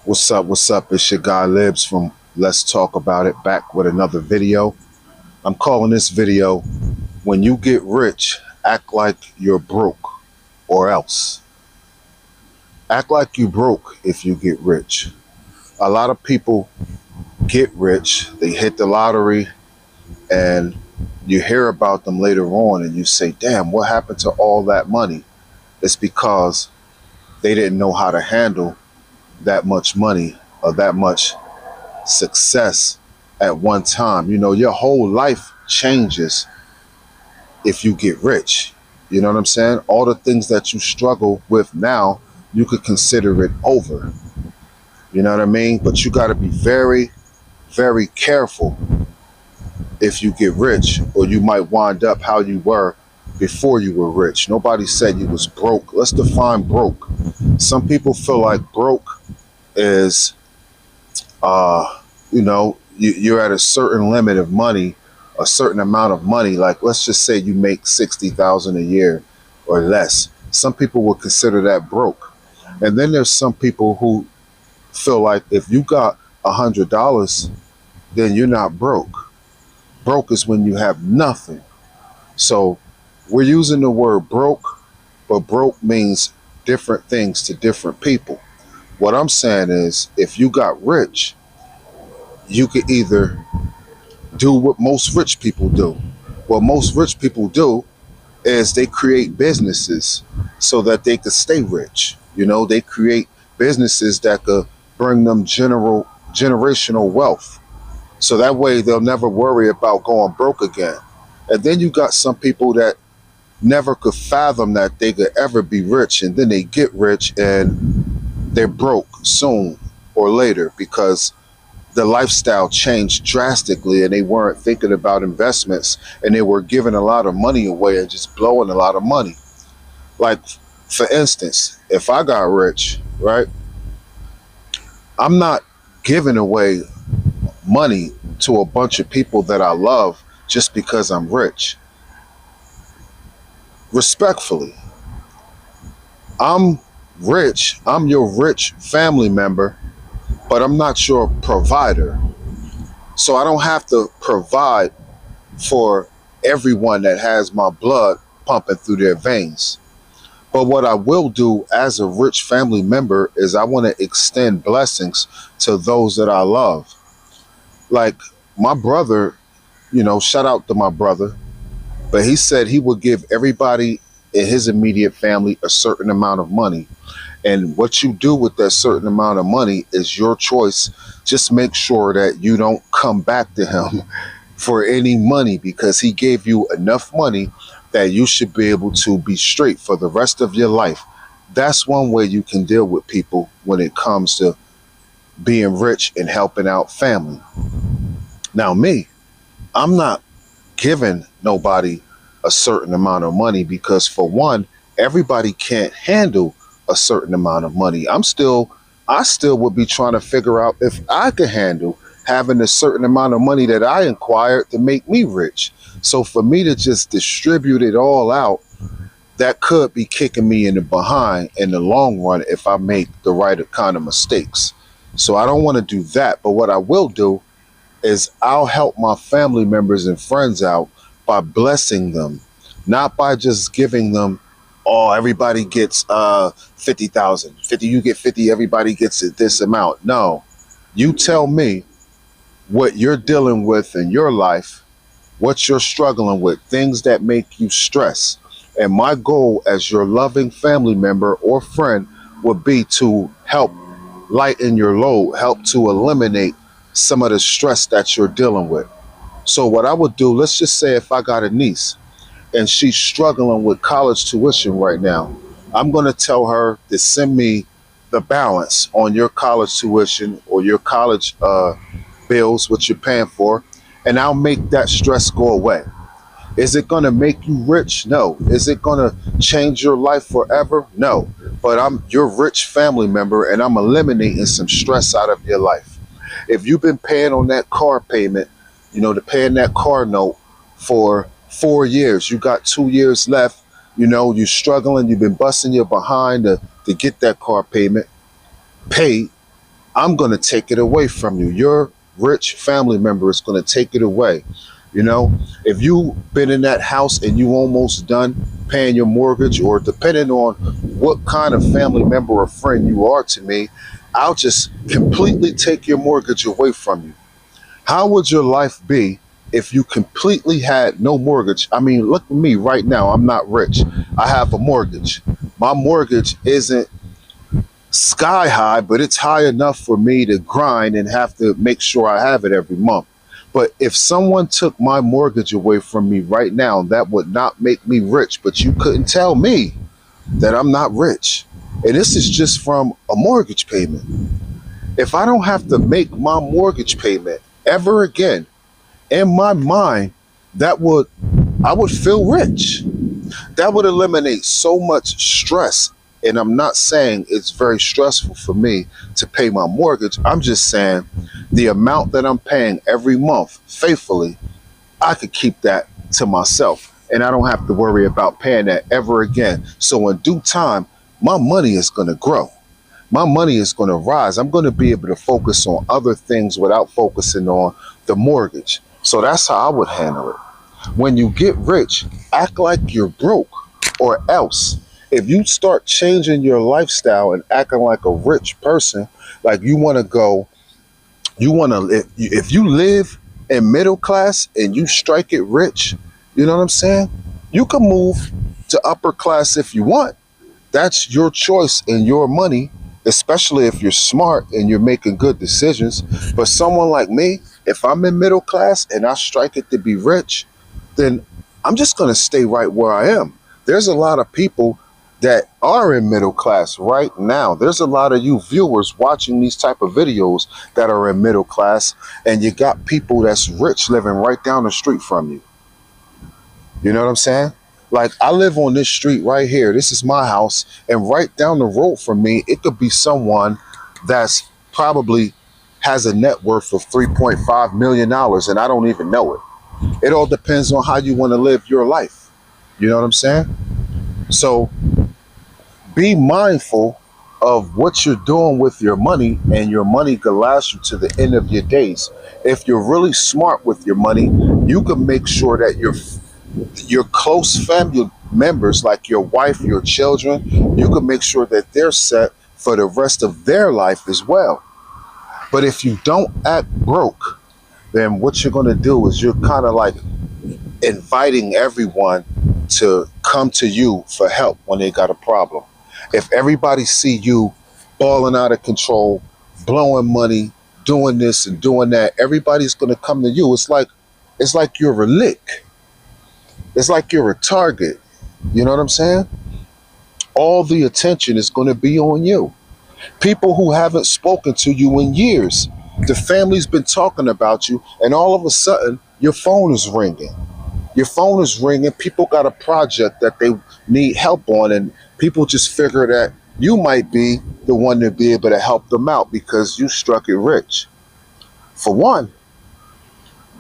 What's up? What's up? It's your guy Libs from Let's Talk About It, back with another video. I'm calling this video When You Get Rich, Act Like You're Broke or Else. Act like you broke if you get rich. A lot of people get rich, they hit the lottery, and you hear about them later on and you say, damn, what happened to all that money? It's because they didn't know how to handle that much money or that much success at one time. You know, your whole life changes if you get rich. You know what I'm saying? All the things that you struggle with now, you could consider it over. You know what I mean? But you got to be very, very careful if you get rich, or you might wind up how you were before you were rich. Nobody said you was broke. Let's define broke. Some people feel like broke is you're at a certain limit of money, a certain amount of money. Like, let's just say you make 60,000 a year or less. Some people would consider that broke. And then there's some people who feel like if you got $100, then you're not broke. Broke is when you have nothing. So we're using the word broke, but broke means different things to different people. What I'm saying is, if you got rich, you could either do what most rich people do. What most rich people do is they create businesses so that they could stay rich. You know, they create businesses that could bring them generational wealth. So that way they'll never worry about going broke again. And then you got some people that never could fathom that they could ever be rich, and then they get rich and they're broke soon or later because the lifestyle changed drastically and they weren't thinking about investments, and they were giving a lot of money away and just blowing a lot of money. Like, for instance, if I got rich, right, I'm not giving away money to a bunch of people that I love just because I'm rich. Respectfully, I'm rich, I'm your rich family member, but I'm not your provider. So I don't have to provide for everyone that has my blood pumping through their veins. But what I will do as a rich family member is I want to extend blessings to those that I love. Like my brother, shout out to my brother, but he said he would give everybody in his immediate family a certain amount of money. And what you do with that certain amount of money is your choice. Just make sure that you don't come back to him for any money, because he gave you enough money that you should be able to be straight for the rest of your life. That's one way you can deal with people when it comes to being rich and helping out family. Now me, I'm not giving nobody a certain amount of money because, for one, everybody can't handle a certain amount of money. I still would be trying to figure out if I could handle having a certain amount of money that I acquired to make me rich. So for me to just distribute it all out, that could be kicking me in the behind in the long run if I make the right kind of mistakes. So I don't want to do that. But what I will do is I'll help my family members and friends out by blessing them, not by just giving them, oh, everybody gets 50,000. 50, you get 50, everybody gets this amount. No, you tell me what you're dealing with in your life, what you're struggling with, things that make you stress. And my goal as your loving family member or friend would be to help lighten your load, help to eliminate some of the stress that you're dealing with. So what I would do, let's just say if I got a niece and she's struggling with college tuition right now, I'm going to tell her to send me the balance on your college tuition or your college bills, what you're paying for, and I'll make that stress go away. Is it going to make you rich? No. Is it going to change your life forever? No. But I'm your rich family member and I'm eliminating some stress out of your life. If you've been paying on that car payment, to paying that car note for 4 years, you got 2 years left, you're struggling, you've been busting your behind to get that car payment paid, I'm going to take it away from you. Your rich family member is going to take it away. You know, if you've been in that house and you almost done paying your mortgage, or depending on what kind of family member or friend you are to me, I'll just completely take your mortgage away from you. How would your life be if you completely had no mortgage? I mean, look at me right now. I'm not rich. I have a mortgage. My mortgage isn't sky high, but it's high enough for me to grind and have to make sure I have it every month. But if someone took my mortgage away from me right now, that would not make me rich. But you couldn't tell me that I'm not rich. And this is just from a mortgage payment. If I don't have to make my mortgage payment ever again, in my mind, that would I would feel rich. That would eliminate so much stress. And I'm not saying it's very stressful for me to pay my mortgage. I'm just saying the amount that I'm paying every month faithfully, I could keep that to myself. And I don't have to worry about paying that ever again. So in due time, my money is going to grow. My money is going to rise. I'm going to be able to focus on other things without focusing on the mortgage. So that's how I would handle it. When you get rich, act like you're broke, or else. If you start changing your lifestyle and acting like a rich person, like you want to go, you want to, if you live in middle class and you strike it rich, you know what I'm saying? You can move to upper class if you want. That's your choice and your money, especially if you're smart and you're making good decisions. But someone like me, if I'm in middle class and I strike it to be rich, then I'm just going to stay right where I am. There's a lot of people that are in middle class right now. There's a lot of you viewers watching these type of videos that are in middle class, and you got people that's rich living right down the street from you. You know what I'm saying? Like, I live on this street right here. This is my house, and right down the road from me, it could be someone that's probably has a net worth of $3.5 million dollars, and I don't even know it. It all depends on how you want to live your life. You know what I'm saying? So be mindful of what you're doing with your money, and your money can last you to the end of your days. If you're really smart with your money, you can make sure that your close family members, like your wife, your children, you can make sure that they're set for the rest of their life as well. But if you don't act broke, then what you're going to do is you're kind of like inviting everyone to come to you for help when they got a problem. If everybody see you balling out of control, blowing money, doing this and doing that, everybody's going to come to you. It's like you're a lick. It's like you're a target. You know what I'm saying? All the attention is going to be on you. People who haven't spoken to you in years. The family's been talking about you, and all of a sudden, your phone is ringing. Your phone is ringing. People got a project that they need help on, and people just figure that you might be the one to be able to help them out because you struck it rich. For one,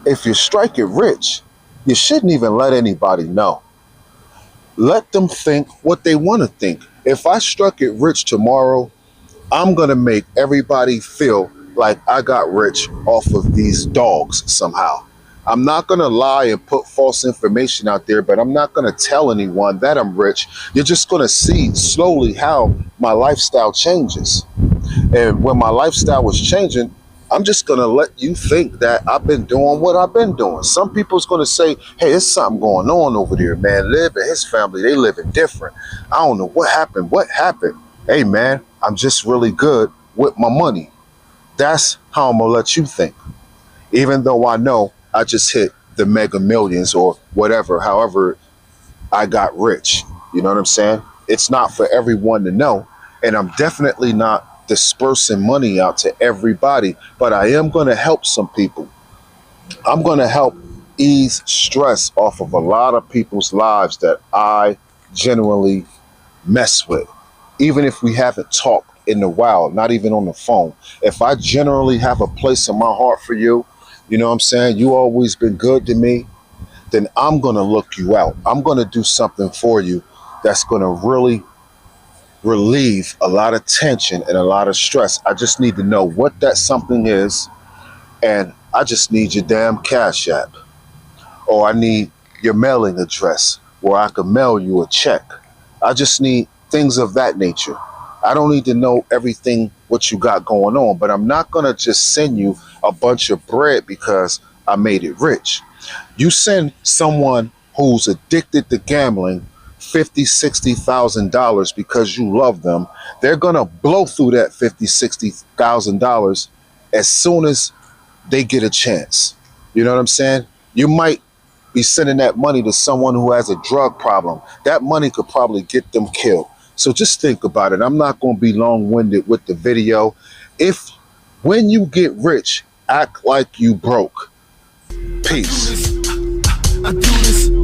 if you strike it rich, you shouldn't even let anybody know. Let them think what they want to think. If I struck it rich tomorrow, I'm going to make everybody feel like I got rich off of these dogs somehow. I'm not going to lie and put false information out there, but I'm not going to tell anyone that I'm rich. You're just going to see slowly how my lifestyle changes. And when my lifestyle was changing, I'm just going to let you think that I've been doing what I've been doing. Some people's going to say, hey, there's something going on over there, man. Liv and his family, they living different. I don't know what happened. What happened? Hey, man, I'm just really good with my money. That's how I'm going to let you think. Even though I know I just hit the mega millions or whatever, however I got rich. You know what I'm saying? It's not for everyone to know. And I'm definitely not dispersing money out to everybody, but I am going to help some people. I'm going to help ease stress off of a lot of people's lives that I genuinely mess with. Even if we haven't talked in a while, not even on the phone. If I generally have a place in my heart for you, you know what I'm saying? You always been good to me, then I'm going to look you out. I'm going to do something for you that's going to really relieve a lot of tension and a lot of stress. I just need to know what that something is, and I just need your damn Cash App, or I need your mailing address where I can mail you a check. I just need things of that nature. I don't need to know everything what you got going on, but I'm not gonna just send you a bunch of bread because I made it rich. You send someone who's addicted to gambling 50, $60,000 because you love them, they're gonna blow through that 50, $60,000 as soon as they get a chance. You know what I'm saying? You might be sending that money to someone who has a drug problem. That money could probably get them killed. So just think about it. I'm not going to be long-winded with the video. If when you get rich, act like you broke. Peace. I do this.